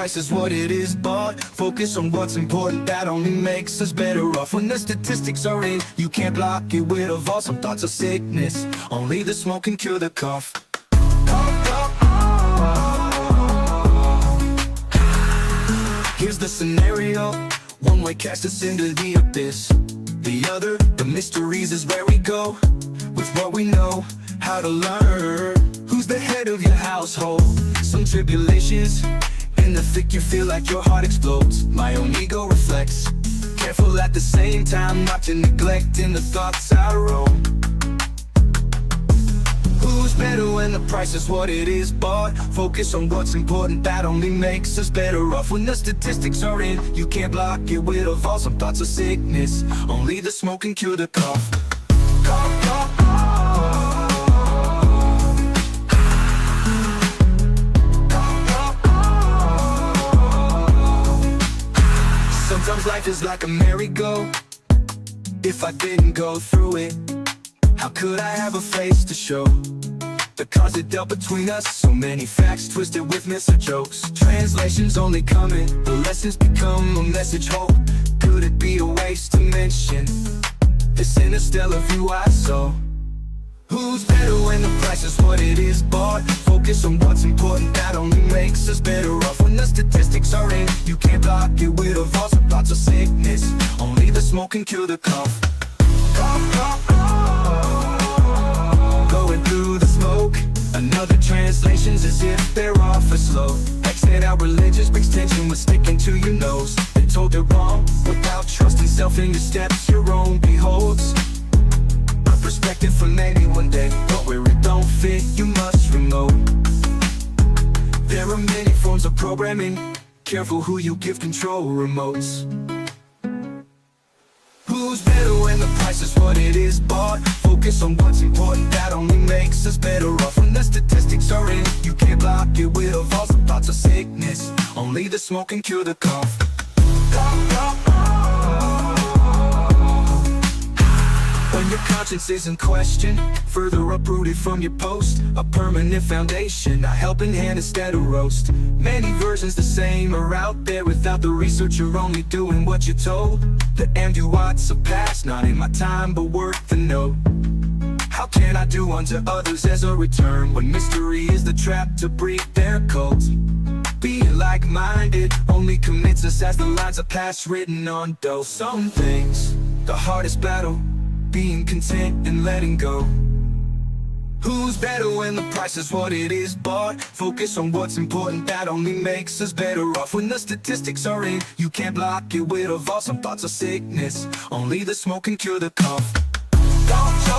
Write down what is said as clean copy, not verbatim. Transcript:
price is what it is bought. Focus on what's important, that only makes us better off. When the statistics are in, you can't block it with a vault. Some thoughts of sickness, only the smoke can cure the cough. Here's the scenario, one way casts us into the abyss. The other, the mysteries is where we go, with what we know, how to learn. Who's the head of your household? Some tribulations, in the thick you feel like your heart explodes. My own ego reflects, careful at the same time, not to neglect in the thoughts I roam. Who's better when the price is what it is bought? Focus on what's important, that only makes us better off. When the statistics are in, you can't block it with a vault. Some thoughts of sickness, only the smoke can cure the cough. Cough, cough, cough. Cough, cough, cough. Sometimes life is like a merry-go. If I didn't go through it, how could I have a face to show the cards that dealt between us? So many facts twisted with myths or jokes. Translations only coming, the lessons become a message. Hope, could it be a waste to mention this interstellar view I saw? Who's better when the price is what it is bought? Focus on what's important, that only makes us better off. When the statistics are in, you can't block it with a vault. Some thoughts of sickness, only the smoke can cure the cough. Cough, cough, cough. Going through the smoke, another translation's as if they're off a slow. Exit out religious brings tension with sticking to your nose. They told it wrong, without trusting self in your steps, your own beholds a perspective for maybe one day, but where it don't fit, you must remote. There are many forms of programming, careful who you give control remotes. Who's better when the price is what it is bought? Focus on what's important, that only makes us better off. When the statistics are in, you can't block it with a vault. Some thoughts of sickness, only the smoke can cure the cough. Cough, cough, cough. When your conscience is in question, further uprooted from your post, a permanent foundation, a helping hand instead of roast. Many versions the same are out there, without the research you're only doing what you're told. The ambiguities of past, not in my time but worth the note. How can I do unto others as a return, when mystery is the trap to breed their cult? Being like-minded only commits us as the lines of past written on dough. Some things, the hardest battle, being content and letting go. Who's better when the price is what it is bought? Focus on what's important, that only makes us better off. When the statistics are in, you can't block it with a vault. Some thoughts of sickness, only the smoke can cure the cough. Cough, cough.